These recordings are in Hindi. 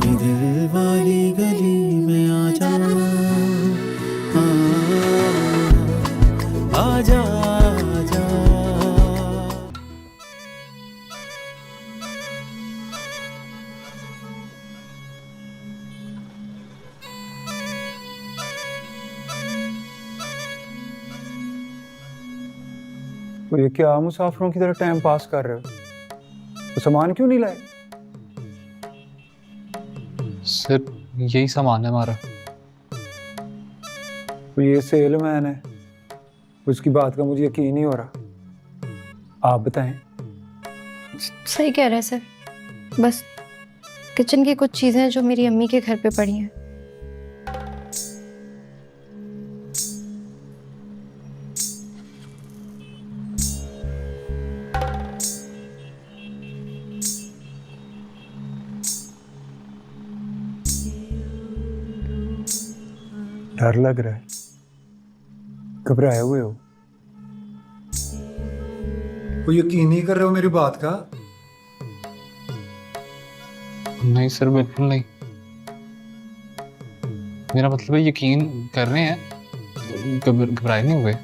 मेरी दिल वाली गली में आजा, आजा आजा। तो ये क्या मुसाफिरों की तरह टाइम पास कर रहे हो? तो सामान क्यों नहीं लाए? सिर्फ यही सामान है हमारा। तो ये सेलमैन है, उसकी बात का मुझे यकीन नहीं हो रहा। आप बताएं। सही कह रहे हैं सर। बस किचन की कुछ चीजें हैं जो मेरी अम्मी के घर पे पड़ी हैं। डर लग रहा है, घबराए हुए हो? वो यकीन नहीं कर रहे हो मेरी बात का? नहीं सर, बिल्कुल नहीं। मेरा मतलब है यकीन कर रहे हैं, घबराए नहीं हुए।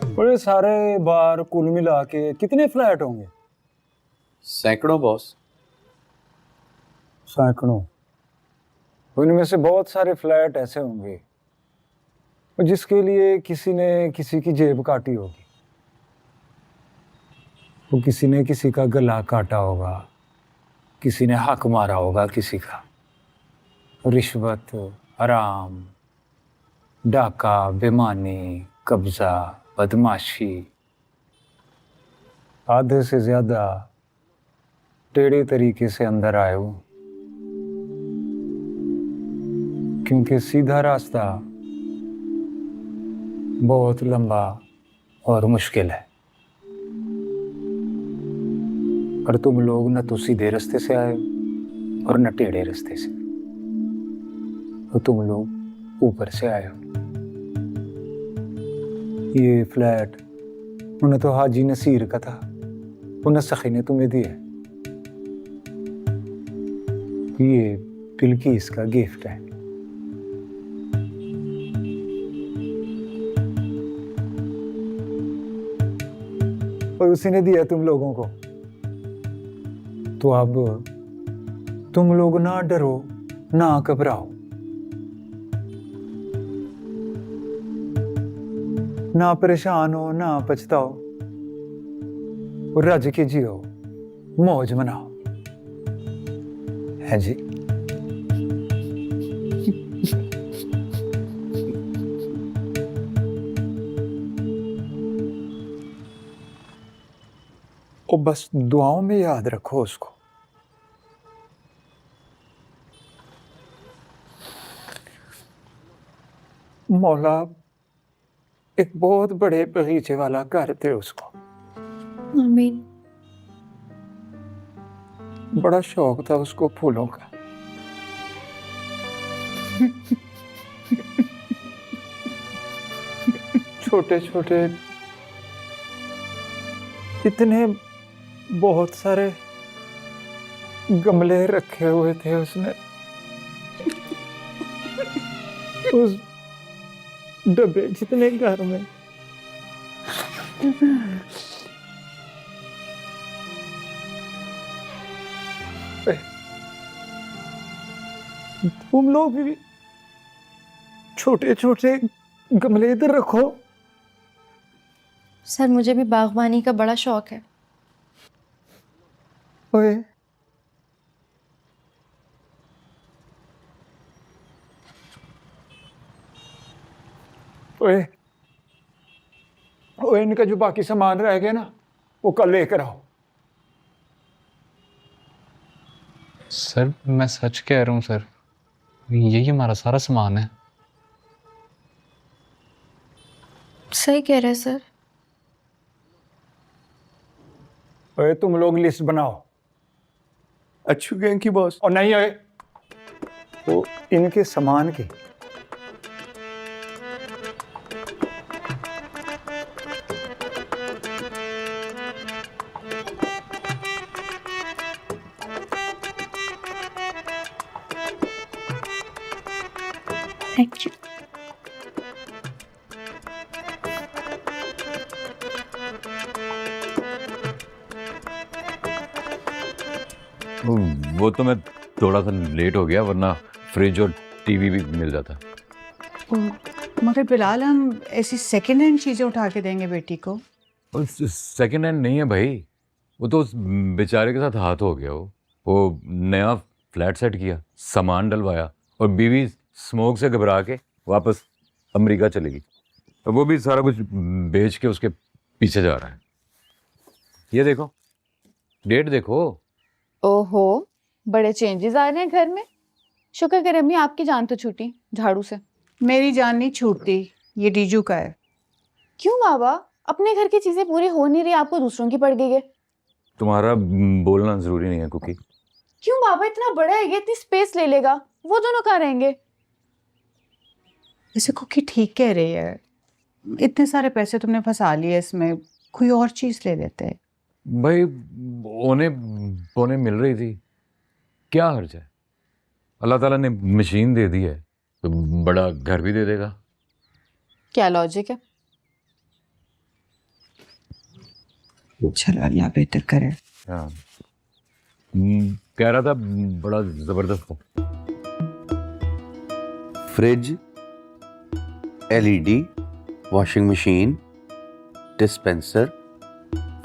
और ये सारे बार कुल मिला के कितने फ्लैट होंगे? सैकड़ों बॉस। सैकड़ों। उनमें से बहुत सारे फ्लैट ऐसे होंगे जिसके लिए किसी ने किसी की जेब काटी होगी, तो किसी ने किसी का गला काटा होगा, किसी ने हक मारा होगा किसी का। रिश्वत, हराम, डाका, बेईमानी, कब्जा, बदमाशी, आधे से ज्यादा टेढ़े तरीके से अंदर आए हो, क्योंकि सीधा रास्ता बहुत लंबा और मुश्किल है। और तुम लोग न तो सीधे रास्ते से आए हो और न टेढ़े रास्ते से, तो तुम लोग ऊपर से आए हो। ये फ्लैट उन्हें तो हाजी नसीर का था, उन्हें सखी ने तुम्हें दिया। ये बिल्किस का गिफ्ट है। और उसी ने दिया तुम लोगों को। तो अब तुम लोग ना डरो, ना घबराओ, ना परेशान हो, ना पछताओ, और रज के जियो, मौज मनाओ। है जी। और बस दुआओं में याद रखो उसको। मौला एक बहुत बड़े बगीचे वाला घर थे उसको। आमीन। बड़ा शौक था उसको फूलों का। छोटे छोटे इतने बहुत सारे गमले रखे हुए थे उसने उस डब्बे जितने घर में। तुम लोग भी छोटे छोटे गमले इधर रखो। सर मुझे भी बागवानी का बड़ा शौक है। ओए ओए ओए, इनका जो बाकी सामान रह गया ना, वो कल लेकर आओ। सर मैं सच कह रहा हूँ सर, यही हमारा सारा सामान है। सही कह रहे हैं सर। ओए तुम लोग लिस्ट बनाओ। अच्छू गैंग की बॉस। और नहीं ओए, तो इनके सामान की थैंक यू। वो तो मैं थोड़ा सा लेट हो गया, वरना फ्रिज और टीवी भी मिल जाता। मगर बिलाल, हम ऐसी सेकेंड हैंड चीजें उठा के देंगे बेटी को? सेकंड हैंड नहीं है भाई, वो तो उस बेचारे के साथ हाथ हो गया। वो नया फ्लैट सेट किया, सामान डलवाया, और बीवी स्मोक से घबरा के वापस अमेरिका चली गई। तो वो भी सारा कुछ बेच के उसके पीछे जा रहा है। ये देखो, डेट देखो। ओहो, बड़े चेंजेस आ रहे हैं घर में। शुक्र करें अम्मी आपकी जान तो छूटी झाड़ू से। मेरी जान नहीं छूटती, ये डीजू का है। क्यों बाबा, अपने घर की चीजें पूरी हो नहीं रही, आपको दूसरों की पड़ गई है। तुम्हारा बोलना जरूरी नहीं है कुकी। क्यों बाबा, इतना बड़ा है ये, इतनी स्पेस ले लेगा, वो दोनों कहाँ रहेंगे? वैसे कुकी ठीक कह रही है, इतने सारे पैसे तुमने फंसा लिए इसमें, कोई और चीज ले लेते हैं। भाई ओने बोने मिल रही थी, क्या हर्ज है? अल्लाह ताला ने मशीन दे दी है तो बड़ा घर भी दे देगा। क्या लॉजिक है? चलो अल्लाह बेहतर करे। हाँ, कह रहा था बड़ा जबरदस्त था। Fridge, LED, washing machine, dispenser,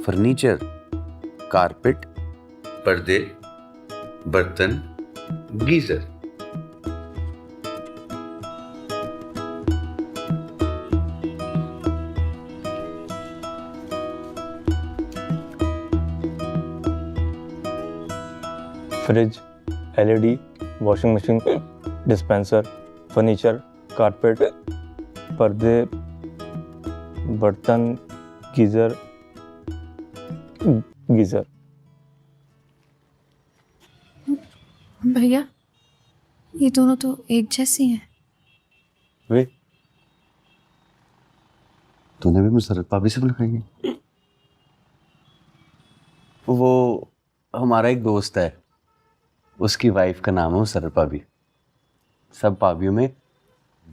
furniture, carpet, पर्दे, बर्तन, geyser. Fridge, LED, washing machine, dispenser, furniture, carpet, पर्दे, बर्तन, गीज़र। भैया, ये दोनों तो एक जैसी हैं। वे तूने भी मुसरत भाभी से बुलवाई है? वो हमारा एक दोस्त है, उसकी वाइफ का नाम है मुसरत भाभी। सब भाभीयों में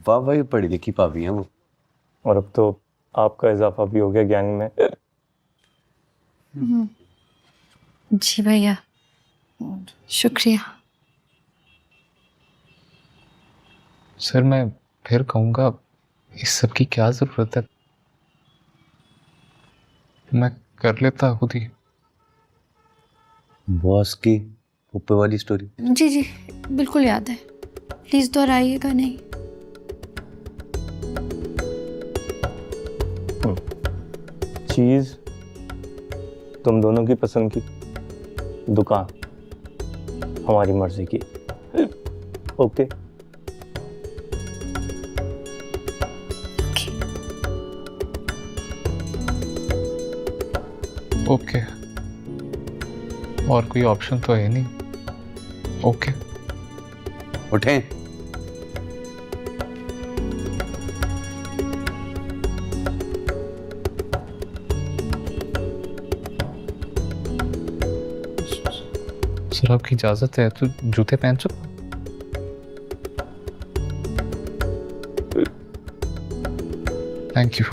वाह वाह पढ़ी लिखी भाभी हैं वो। और अब तो आपका इजाफा भी हो गया गैंग में। जी भैया, शुक्रिया। सर मैं फिर कहूँगा, इस सब की क्या ज़रूरत है? मैं कर लेता खुद ही। बॉस की ऊपर वाली स्टोरी। जी जी, बिल्कुल याद है, प्लीज़ दोहराइएगा नहीं। चीज़ तुम दोनों की पसंद की, दुकान हमारी मर्जी की। ओके। ओके, और कोई ऑप्शन तो है नहीं। ओके। उठें। सर आपकी इजाज़त है तो जूते पहन सकता? Thank you.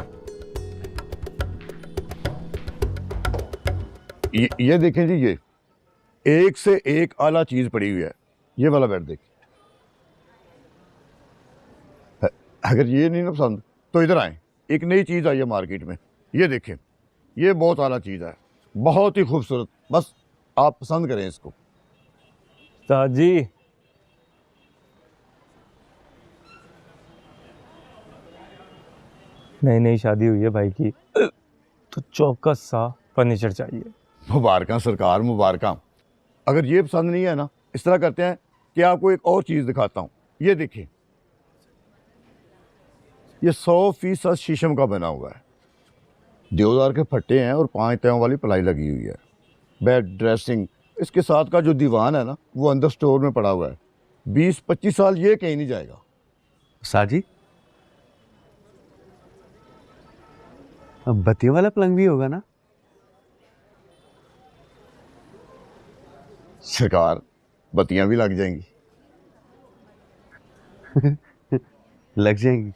ये देखें जी, ये एक से एक आला चीज पड़ी हुई है। ये वाला बेड देखिए, अगर ये नहीं ना पसंद तो इधर आए, एक नई चीज आई है मार्केट में। ये देखें, ये बहुत आला चीज है, बहुत ही खूबसूरत। बस आप पसंद करें इसको। उस्ताद जी, नई नई शादी हुई है भाई की, तो चौकस सा फर्नीचर चाहिए। मुबारक सरकार, मुबारक। अगर ये पसंद नहीं है ना, इस तरह करते हैं कि आपको एक और चीज़ दिखाता हूँ। ये देखिए, ये 100% शीशम का बना हुआ है। देवदार के फट्टे हैं और 5 तयों वाली प्लाई लगी हुई है। बेड, ड्रेसिंग, इसके साथ का जो दीवान है ना, वो अंदर स्टोर में पड़ा हुआ है। 20-25 साल ये कहीं नहीं जाएगा। साजी, अब बत्ती वाला पलंग भी होगा ना? सरकार, बत्तियां भी लग जाएंगी। लग जाएंगी।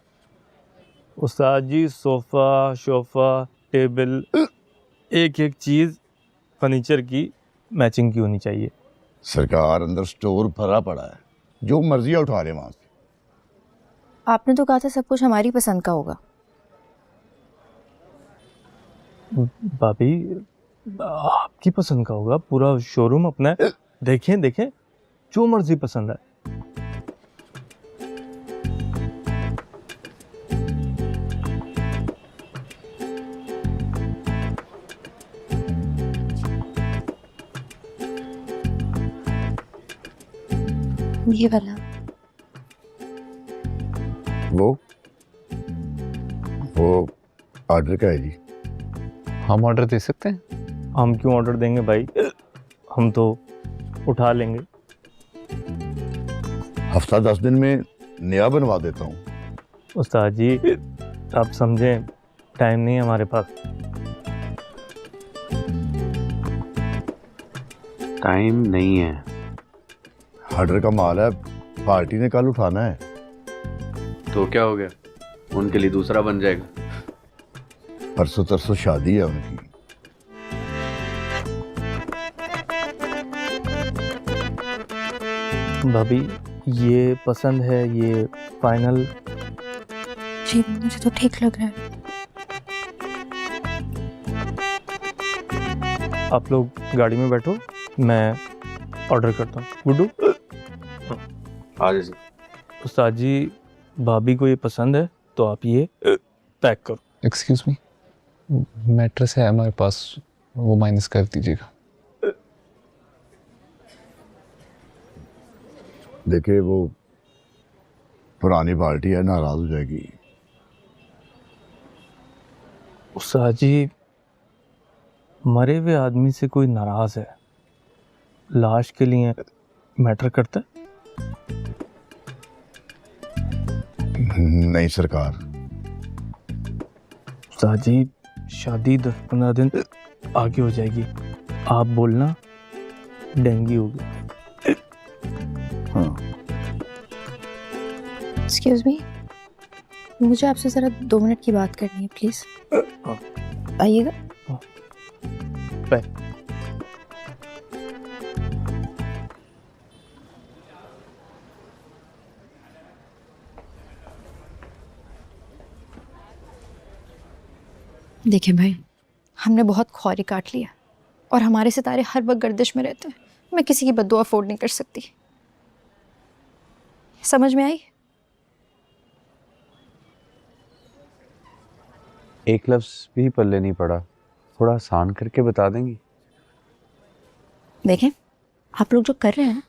उस्ताद जी सोफ़ा शोफ़ा टेबल एक एक चीज़ फर्नीचर की मैचिंग की होनी चाहिए। सरकार अंदर स्टोर भरा पड़ा है, जो मर्जी उठा ले वहाँ से। आपने तो कहा था सब कुछ हमारी पसंद का होगा। भाभी आपकी पसंद का होगा, पूरा शोरूम अपना है। देखें देखें जो मर्जी पसंद है। ये वाला वो ऑर्डर का है जी। हम ऑर्डर दे सकते हैं? हम क्यों ऑर्डर देंगे भाई, हम तो उठा लेंगे। हफ्ता 10 दिन में नया बनवा देता हूँ। उस्ताद जी आप समझें, टाइम नहीं है हमारे पास। टाइम नहीं है। ऑर्डर का माल है, पार्टी ने कल उठाना है। तो क्या हो गया, उनके लिए दूसरा बन जाएगा। परसों तरसों शादी है उनकी। भाभी ये पसंद है, ये फाइनल? जी मुझे तो ठीक लग रहा है। आप लोग गाड़ी में बैठो, मैं ऑर्डर करता हूँ। गुड्डू आ जाइए। उस्ताद जी भाभी को ये पसंद है तो आप ये पैक करो। एक्सक्यूज मी, मैट्रेस है हमारे पास, वो माइनस कर दीजिएगा। देखिए वो पुरानी पार्टी है, नाराज हो जाएगी। उस्ताद जी मरे हुए आदमी से कोई नाराज है, लाश के लिए मैटर करता है? नहीं सरकार। उस्ताद जी शादी 10-15 दिन आगे हो जाएगी, आप बोलना डेंगू होगी। हाँ एक्सक्यूज मी, मुझे आपसे ज़रा 2 मिनट की बात करनी है प्लीज़। आइएगा। पैक। देखिए भाई, हमने बहुत खौरी काट लिया और हमारे सितारे हर वक्त गर्दिश में रहते हैं। मैं किसी की बद्दुआ अफोर्ड नहीं कर सकती। समझ में आई? एक लफ्ज भी पल्ले नहीं पड़ा, थोड़ा आसान करके बता देंगी? देखें, आप लोग जो कर रहे हैं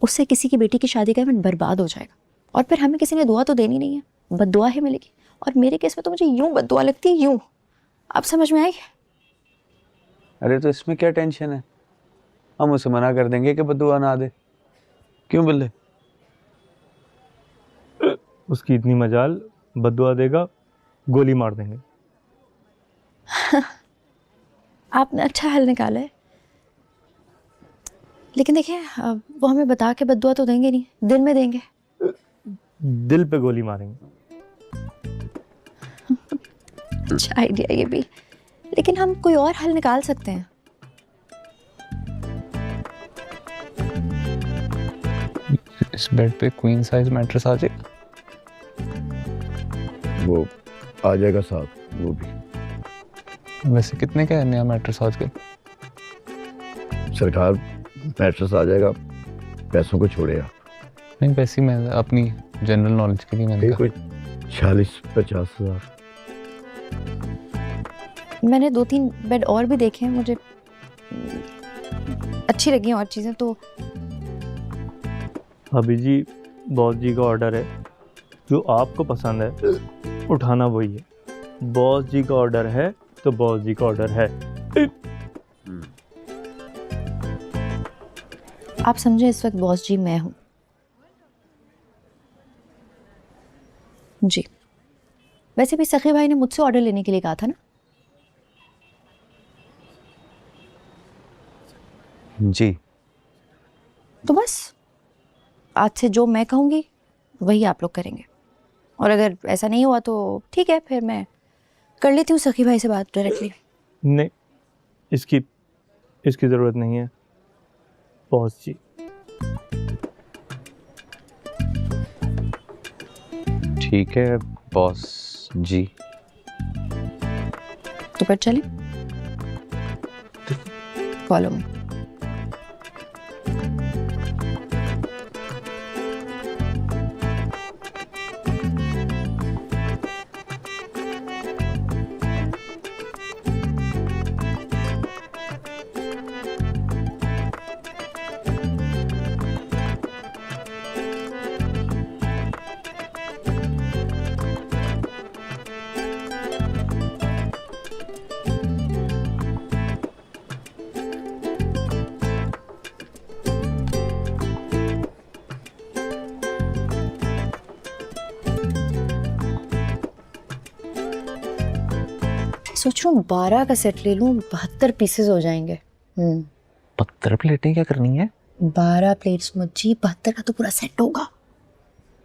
उससे किसी की बेटी की शादी का इवेंट बर्बाद हो जाएगा और फिर हमें किसी ने दुआ तो देनी नहीं है, बद्दुआ ही मिलेगी। और मेरे केस में तो मुझे यूं बद्दुआ लगती है, यूं। आप समझ में आई? अरे तो इसमें क्या टेंशन है, हम उसे मना कर देंगे कि बद्दुआ ना दे। क्यों बिल्ले? उसकी इतनी मजाल, बद्दुआ देगा गोली मार देंगे। आपने अच्छा हल निकाला है, लेकिन देखिए वो हमें बता के बद्दुआ तो देंगे नहीं, दिल में देंगे। दिल पे गोली मारेंगे। अच्छा आइडिया ये भी, लेकिन हम कोई और हल निकाल सकते हैं। इस बेड पे क्वीन साइज मैट्रेस आ जाएगा? वो आ जाएगा साथ, वो भी। वैसे कितने का है नया मैट्रेस आजकल? सरकार मैट्रेस आ जाएगा, पैसों को छोड़े आप। नहीं, वैसे मैं अपनी जनरल नॉलेज के लिए मैंने ये कहा। कोई 40-50 हज़ार। मैंने 2-3 बेड और भी देखे हैं, मुझे अच्छी लगी और चीज़ें तो। अभी जी बॉस जी का ऑर्डर है, जो आपको पसंद है उठाना वही है। बॉस जी का ऑर्डर है तो बॉस जी का ऑर्डर है। आप समझे इस वक्त बॉस जी मैं हूं जी। वैसे भी सखी भाई ने मुझसे ऑर्डर लेने के लिए कहा था ना? जी। तो बस आज से जो मैं कहूंगी वही आप लोग करेंगे। और अगर ऐसा नहीं हुआ तो ठीक है, फिर मैं कर लेती हूँ सखी भाई से बात डायरेक्टली। नहीं, इसकी ज़रूरत नहीं है बॉस जी। ठीक है बॉस जी। तो फिर चले, फॉलो मी। सोच रहा हूँ 12 का सेट ले लूँ, 72 पीसेस हो जाएंगे। 72 प्लेटें क्या करनी है? 12 प्लेट्स मुझे, 72 का तो पूरा सेट होगा।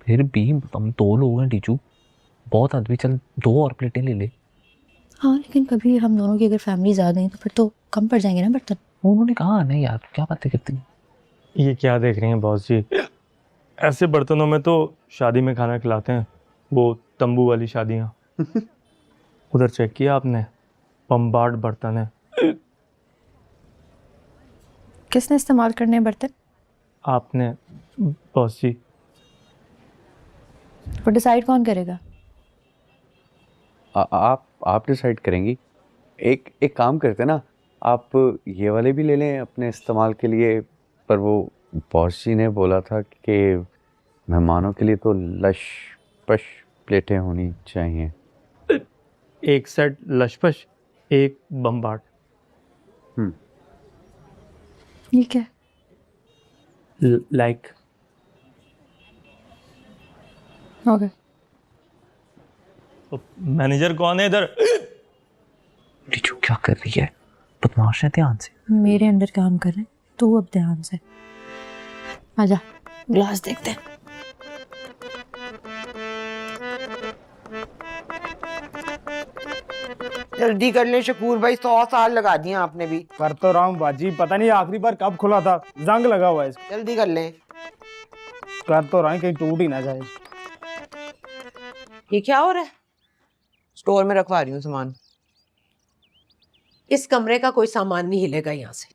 फिर भी हम 2 लोग हैं टीचू, बहुत आदमी, चल 2 और प्लेटें ले ले। हाँ लेकिन कभी हम दोनों की अगर फैमिली ज़्यादा है तो फिर तो कम पड़ जाएंगे ना बर्तन। उन्होंने कहा नहीं यार, क्या बातें करती हैं। ये क्या देख रही हैं बॉस जी? ऐसे बर्तनों में तो शादी में खाना खिलाते हैं, वो तंबू वाली शादियाँ। उधर चेक किया आपने? बम्बार्ड बर्तन है। किसने इस्तेमाल करने हैं बर्तन? आपने बॉस जी। वो डिसाइड कौन करेगा? आप डिसाइड करेंगी। एक काम करते ना, आप ये वाले भी ले लें अपने इस्तेमाल के लिए, पर वो बॉस जी ने बोला था कि मेहमानों के लिए तो लश पश प्लेटें होनी चाहिए। एक सेट लशपश, एक बम्बार्ड। ठीक है। Like okay. मैनेजर कौन है इधर? टीचू क्या कर रही है? बदमाश है, ध्यान से। मेरे अंडर काम कर रहे हैं तो अब ध्यान से। आजा, ग्लास देखते हैं। जल्दी कर ले शकूर भाई, 100 साल लगा दिए आपने भी। कर तो रहा हूँ बाजी, पता नहीं आखिरी बार कब खुला था, जंग लगा हुआ है इसका। जल्दी कर ले। कर तो रहा हूँ, कहीं टूट ही ना जाए। ये क्या हो रहा है? स्टोर में रखवा रही हूँ सामान। इस कमरे का कोई सामान नहीं हिलेगा यहाँ से।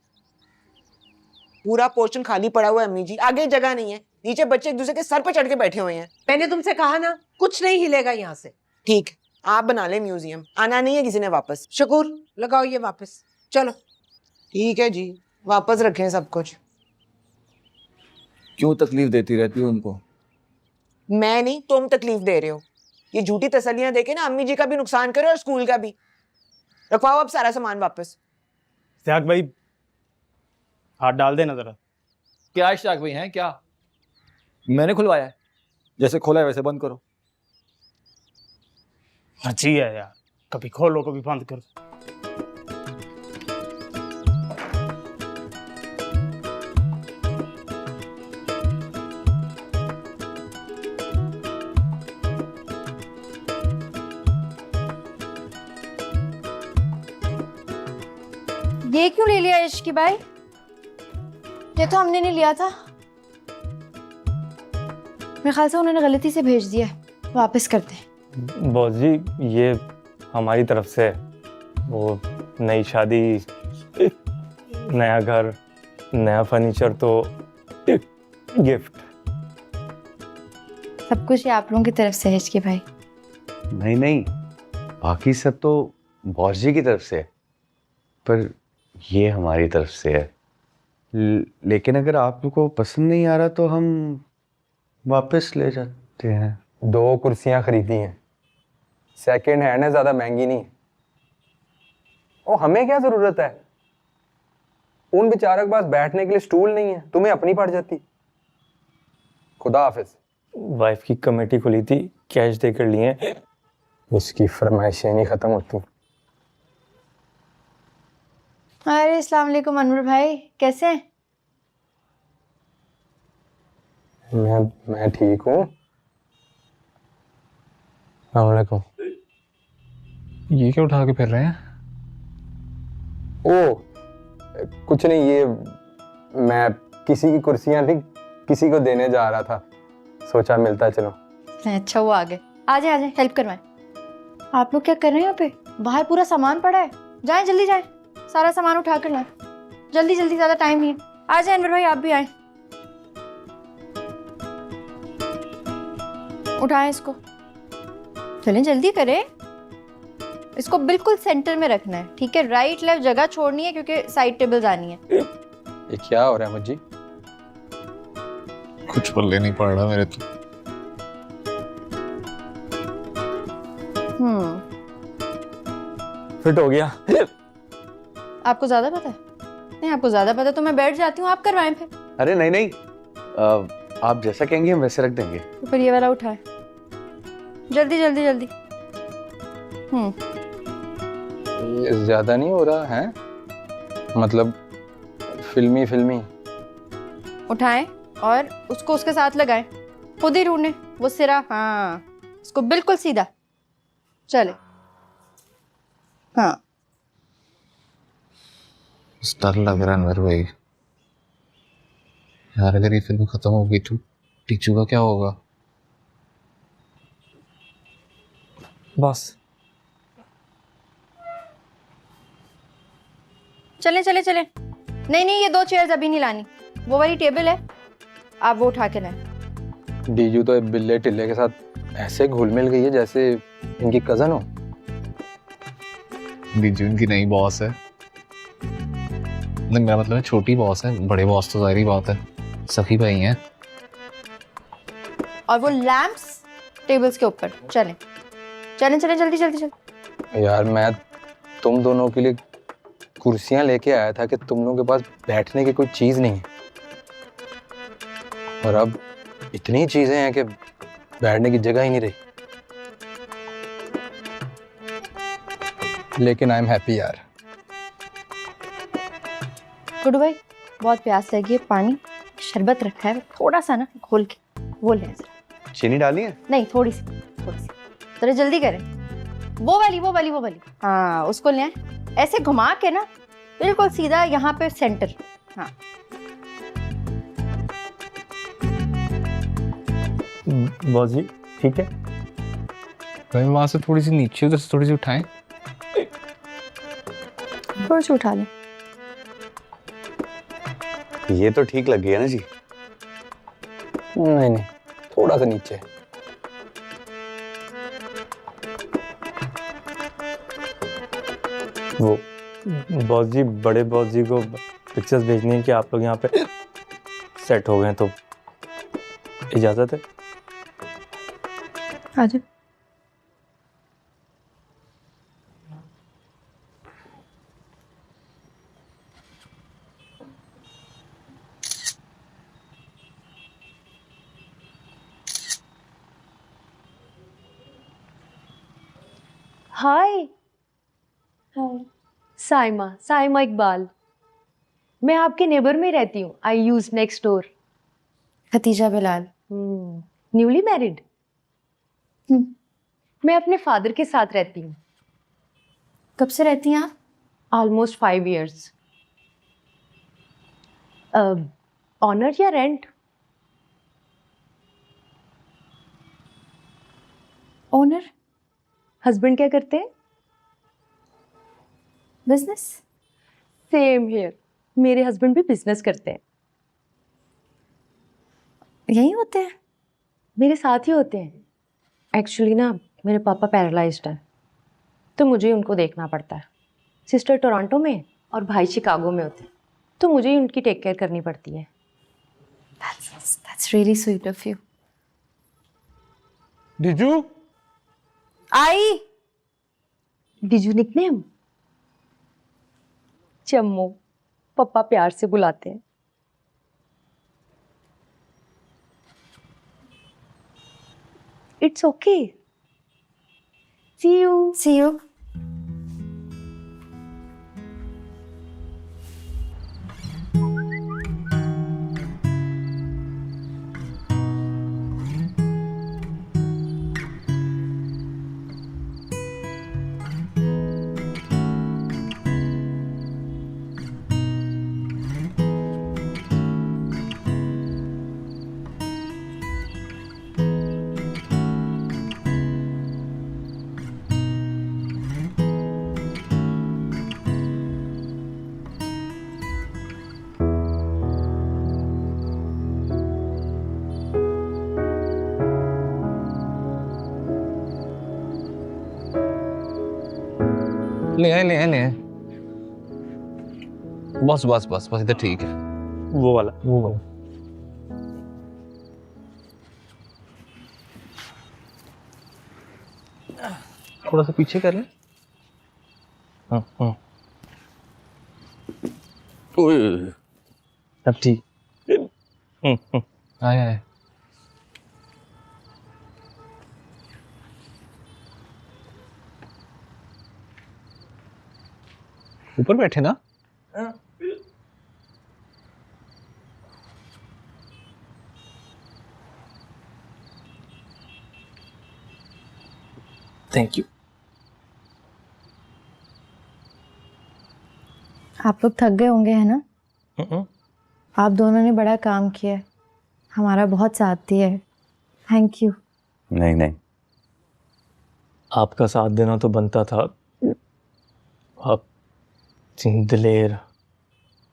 पूरा पोर्शन खाली पड़ा हुआ है अम्मी जी, आगे जगह नहीं है। नीचे बच्चे एक दूसरे के सर पर चढ़ के बैठे हुए हैं। मैंने तुमसे कहा ना, कुछ नहीं हिलेगा यहाँ से। ठीक, आप बना ले म्यूजियम, आना नहीं है किसी ने वापस। शकूर लगाओ ये वापस, चलो। ठीक है जी, वापस रखें सब कुछ। क्यों तकलीफ देती रहती हो उनको? मैं नहीं, तुम तकलीफ दे रहे हो। ये झूठी तसल्लियां देके ना अम्मी जी का भी नुकसान करे और स्कूल का भी। रखवाओ अब सारा सामान वापस। इश्तियाक भाई हाथ डाल देना जरा। क्या इश्तियाक भाई हैं क्या? मैंने खुलवाया है, जैसे खोला है वैसे बंद करो। अच्छी है यार, कभी खोलो कभी बंद करो। ये क्यों ले लिया इश्की भाई? ये तो हमने नहीं लिया था। मेरे ख्याल से उन्होंने गलती से भेज दिया, वापस करते हैं। बॉस जी ये हमारी तरफ से, वो नई शादी, नया घर, नया फर्नीचर, तो गिफ्ट। सब कुछ ये आप लोगों की तरफ से है इश्की भाई। नहीं नहीं, बाकी सब तो बॉस जी की तरफ से है, पर ये हमारी तरफ से है। लेकिन अगर आप लोग को पसंद नहीं आ रहा तो हम वापस ले जाते हैं। 2 कुर्सियां खरीदी हैं, सेकंड हैंड है, ज़्यादा महंगी नहीं। ओ हमें क्या ज़रूरत है? उन बेचारों के पास बैठने के लिए स्टूल नहीं है, तुम्हें अपनी पड़ जाती। खुदा हाफिज। वाइफ की कमेटी खुली थी, कैश देकर लिए। उसकी फरमाइशें नहीं ख़त्म होती। अरे अस्सलाम वालेकुम अनवर भाई, कैसे हैं? मैं ठीक हूँ। अस्सलामुअलैकुम। ये क्या उठा के फिर रहे हैं? ओ कुछ नहीं, ये मैं किसी की कुर्सियां थी, किसी को देने जा रहा था, सोचा मिलता चलो। अच्छा वो आ गए, आ जाए हेल्प करवाएं। आप लोग क्या कर रहे हैं यहाँ पे? बाहर पूरा सामान पड़ा है, जाएं जल्दी जाएं, सारा सामान उठा कर लाएं, जल्दी जल्दी, ज्यादा टाइम नहीं है। आ जाए अनवर भाई, आप भी आए, उठाएं इसको, चलें जल्दी करें। इसको बिल्कुल सेंटर में रखना है, ठीक है? राइट लेफ्ट जगह छोड़नी है क्योंकि साइड टेबल जानी है। ये क्या हो रहा है मुझी? कुछ पल्ले नहीं पड़ रहा मेरे तो। फिट हो गया। आपको ज्यादा पता है? नहीं, आपको ज्यादा पता तो मैं बैठ जाती हूँ, आप करवाएं फिर। अरे नहीं नहीं, आप जैसा कहेंगे हम वैसे रख देंगे। तो फिर ये वाला उठाए, जल्दी जल्दी जल्दी। ये ज्यादा नहीं हो रहा है? मतलब फिल्मी फिल्मी। उठाएं और उसको उसके साथ लगाएं, खुद ही ढूंढें वो सिरा। हाँ, इसको बिल्कुल सीधा, चले। हाँ, डर लग रहा है अनवर भाई यार, अगर ये फिल्म खत्म हो गई तो टीचू का क्या होगा? बस चले चले चले। नहीं नहीं, ये 2 चेयर्स अभी नहीं लानी, वो वाली टेबल है, आप वो उठा के लाएं। डीजू तो बिल्ले टिल्ले के साथ ऐसे घुल मिल गई है जैसे इनकी कजन हो। डीजू इनकी नई बॉस है। नहीं, मेरा मतलब है छोटी बॉस है, बड़े बॉस तो जाहिर ही बात है सखी भाई हैं। और वो लैंप्स टेबल्स के ऊपर। चलें चलें चलें, जल्दी जल्दी जल्दी। यार मैं तुम दोनों के लिए कुर्सियां लेके आया था कि तुम लोगों के पास बैठने की कोई चीज नहीं है, और अब इतनी चीजें हैं कि बैठने की जगह ही नहीं रही। लेकिन आई एम हैप्पी यार। गुड्डू भाई, बहुत प्यास लगी है, पानी शरबत रखा है थोड़ा सा ना, घोल के वो ले जरा। चीनी डाली है? नहीं, थोड़ी सी जरा जल्दी करें। वो वाली। हाँ, उसको ले आए, ऐसे घुमा के ना, बिल्कुल सीधा यहाँ पे सेंटर। हाँ, बॉस जी ठीक है भाई, वहां से थोड़ी सी नीचे, उधर से थोड़ी सी उठाएं। थोड़ी सी उठा लें। ये तो ठीक लग गया ना जी? नहीं नहीं, थोड़ा सा नीचे। वो बॉस जी, बड़े बॉस जी को पिक्चर्स भेजनी है कि आप लोग यहाँ पे सेट हो गए, तो इजाजत है? आ जाओ। हाय साइमा इकबाल, मैं आपके नेबर में रहती हूँ। I use next door. Khatija Bilal. Newly married? मैं अपने फादर के साथ रहती हूँ। कब से रहती हैं आप? Almost 5 years। ऑनर या रेंट? ओनर। हस्बैंड क्या करते हैं? बिजनेस। सेम हियर, मेरे हस्बैंड भी बिजनेस करते हैं। यही होते हैं? मेरे साथ ही होते हैं। एक्चुअली ना, मेरे पापा पैरालाइज्ड है, तो मुझे उनको देखना पड़ता है। सिस्टर टोरंटो में और भाई शिकागो में होते हैं, तो मुझे ही उनकी टेक केयर करनी पड़ती है। That's really sweet of you. Deeju आई। डिजू निकनेम? चम्मू, पापा प्यार से बुलाते हैं। It's okay. See you. ले आए ले आए ले आए। बस बस बस बस इधर ठीक है। वो वाला थोड़ा सा पीछे कर ले। हाँ ओए अब ठीक। आए आए। ऊपर बैठे ना। Thank you. आप लोग थक गए होंगे है ना? आप दोनों ने बड़ा काम किया है, हमारा बहुत साथ दिया है। Thank you. नहीं नहीं, आपका साथ देना तो बनता था। आप दिलेर,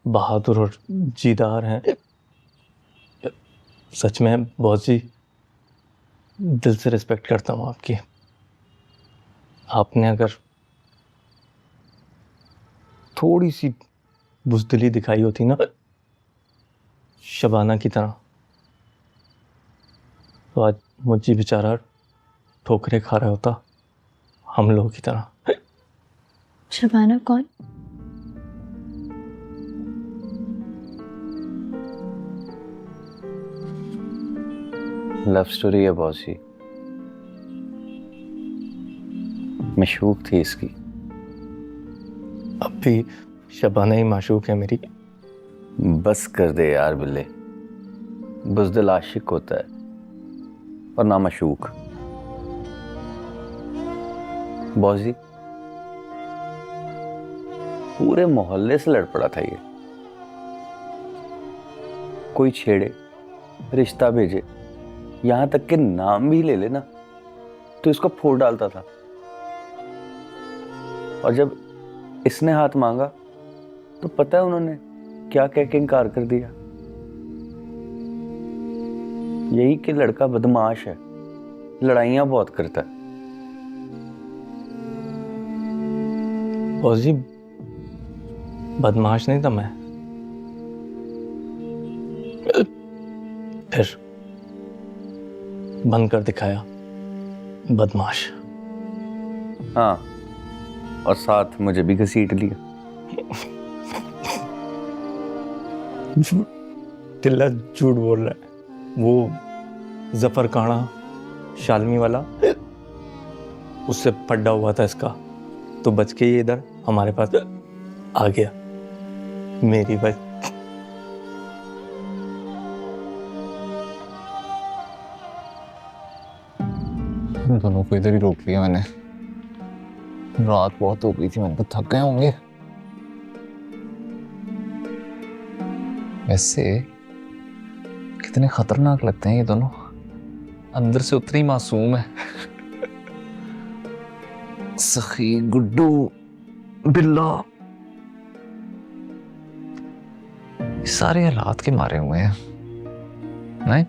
बहादुर और जीदार हैं। सच में बहुत जी दिल से रिस्पेक्ट करता हूँ आपकी। आपने अगर थोड़ी सी बुज़दिली दिखाई होती ना शबाना की तरह, तो आज मुझे बेचारा ठोकरे खा रहा होता हम लोगों की तरह। शबाना कौन? लव स्टोरी है बॉस जी, मशूक थी इसकी। अब भी शबाना ही माशूक है मेरी। बस कर दे यार बिल्ले, बुज़दिल आशिक होता है और ना मशूक। बॉस जी पूरे मोहल्ले से लड़ पड़ा था ये, कोई छेड़े, रिश्ता भेजे, यहां तक कि नाम भी ले लेना तो इसको फोड़ डालता था। और जब इसने हाथ मांगा तो पता है उन्होंने क्या कह के इनकार कर दिया? यही कि लड़का बदमाश है, लड़ाइयां बहुत करता है। बॉस जी बदमाश नहीं था मैं, फिर बंद कर दिखाया बदमाश। हाँ, और साथ मुझे भी घसीट लिया। टिल्ला झूठ बोल रहा है। वो जफर काना शालमी वाला, उससे पड्डा हुआ था इसका, तो बच के ये इधर हमारे पास आ गया। मेरी वजह दोनों को इधर ही रोक लिया मैंने। रात बहुत हो गई थी, मैंने कहा थक गए होंगे। वैसे कितने खतरनाक लगते हैं ये दोनों, अंदर से उतने ही मासूम है। सखी, गुड्डू, बिल्ला, सारे हालात के मारे हुए हैं। नहीं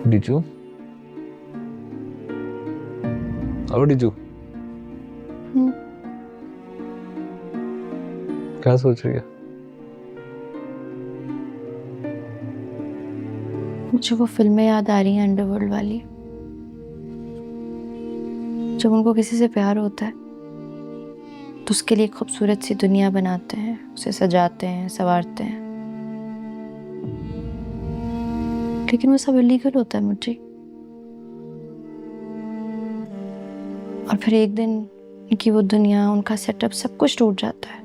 डिजू, और डिजू क्या सोच रही है? मुझे वो फिल्में याद आ रही हैं अंडरवर्ल्ड वाली, जब उनको किसी से प्यार होता है तो उसके लिए खूबसूरत सी दुनिया बनाते हैं, उसे सजाते हैं, संवारते हैं, लेकिन वो सब इलीगल होता है मुझे। और फिर एक दिन उनकी वो दुनिया, उनका सेटअप, सब कुछ टूट जाता है।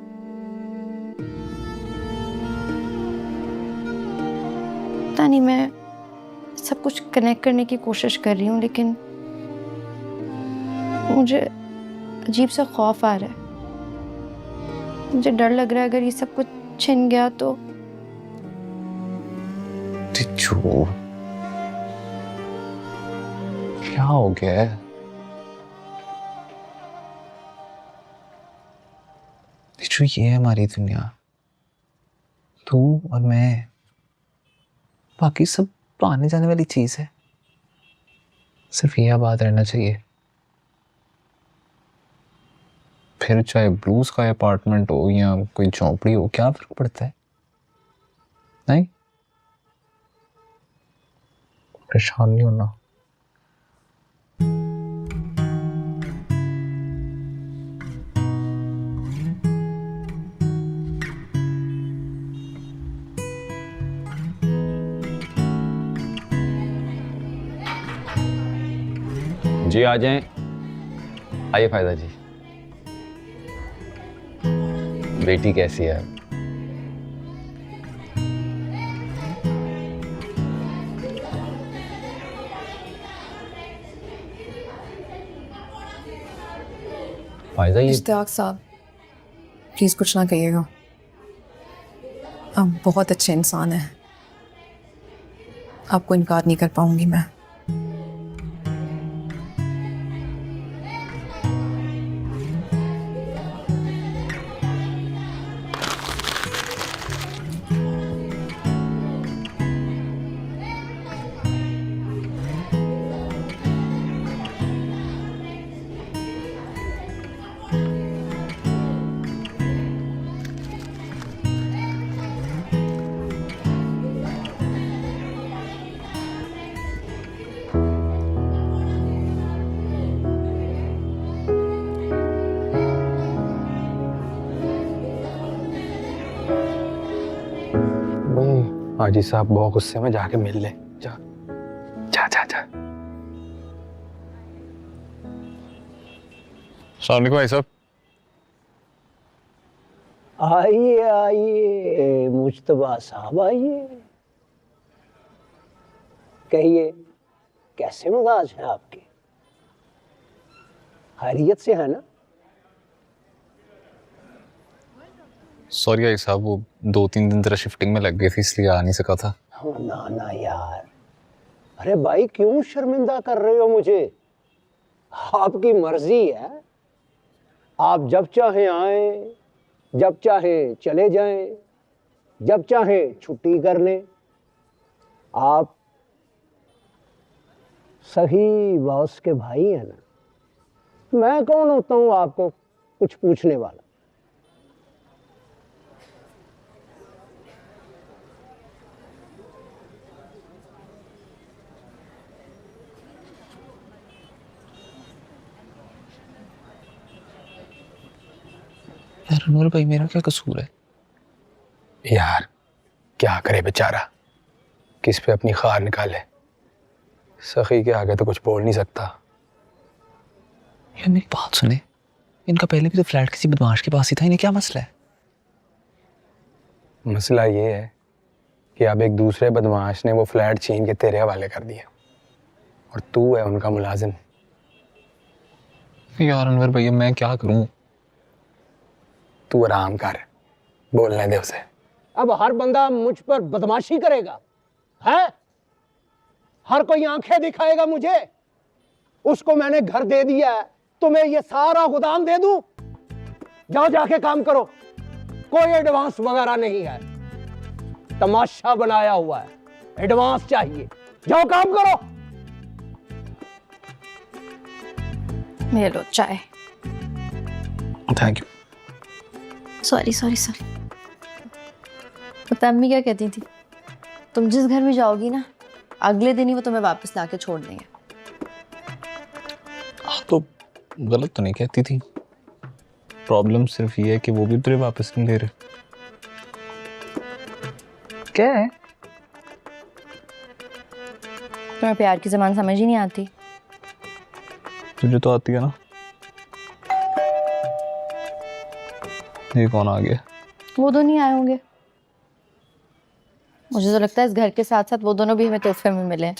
पता नहीं, मैं सब कुछ कनेक्ट करने की कोशिश कर रही हूँ, लेकिन मुझे अजीब सा खौफ आ रहा है। मुझे डर लग रहा है अगर ये सब कुछ छिन गया तो। डिजू, क्या हो गया है? डिजू, ये है हमारी दुनिया, तू और मैं, बाकी सब तो आने जाने वाली चीज है। सिर्फ यह बात रहना चाहिए। फिर चाहे ब्लूज का अपार्टमेंट हो या कोई झोंपड़ी हो, क्या फर्क पड़ता है? नहीं, परेशान नहीं होना। जी आ जाएं। आइए फायदा जी। बेटी कैसी है? फायदा ये इश्तियाक साहब, प्लीज़ कुछ ना कहिएगा। आप बहुत अच्छे इंसान हैं, आपको इनकार नहीं कर पाऊंगी मैं। हाजी साहब बहुत गुस्से में, जाके मिल ले। जा जा जा जा। अस्सलाम वालेकुम भाई साहब। आइए आइए मुश्तबा साहब, आइए। कहिए कैसे मिजाज है आपके? खैरियत से है ना? सॉरी भाई साहब, वो 2-3 दिन तरह शिफ्टिंग में लग गई थी, इसलिए आ नहीं सका था। ना ना यार, अरे भाई क्यों शर्मिंदा कर रहे हो मुझे? आपकी मर्जी है, आप जब चाहें आए, जब चाहें चले जाएं, जब चाहें छुट्टी कर लें। आप सही बॉस के भाई हैं ना। मैं कौन होता हूँ आपको कुछ पूछने वाला? यार अनवर भाई, मेरा क्या कसूर है? यार क्या करे बेचारा, किस पे अपनी खार निकाले। सखी के आगे तो कुछ बोल नहीं सकता। यार मेरी बात सुने, इनका पहले भी तो फ्लैट किसी बदमाश के पास ही था, इन्हें क्या मसला है? मसला ये है कि अब एक दूसरे बदमाश ने वो फ्लैट छीन के तेरे हवाले कर दिया और तू है उनका मुलाजिम। यार अनवर भैया, मैं क्या करूं? तू आराम कर, बोलने दे उसे। अब हर बंदा मुझ पर बदमाशी करेगा है? हर कोई आंखें दिखाएगा मुझे? उसको मैंने घर दे दिया है, तुम्हें ये सारा गोदाम दे दूं? जाओ जाके काम करो, कोई एडवांस वगैरह नहीं है। तमाशा बनाया हुआ है, एडवांस चाहिए। जाओ काम करो। ये लो चाय। Thank you. Sorry sorry sorry. पता अम्मी क्या कहती थी, तुम जिस घर में जाओगी ना, अगले दिन ही वो तुम्हें वापस लाके छोड़ देंगे। तो गलत तो नहीं कहती थी, प्रॉब्लम सिर्फ ये है कि वो भी तुझे वापस नहीं दे रहे। क्या है? तुम्हें प्यार की ज़बान समझ ही नहीं आती। तुझे तो आती है ना। ये कौन आ गया? वो दोनों नहीं आए होंगे, मुझे तो लगता है इस घर के साथ साथ वो दोनों भी हमें तोहफे में मिले हैं।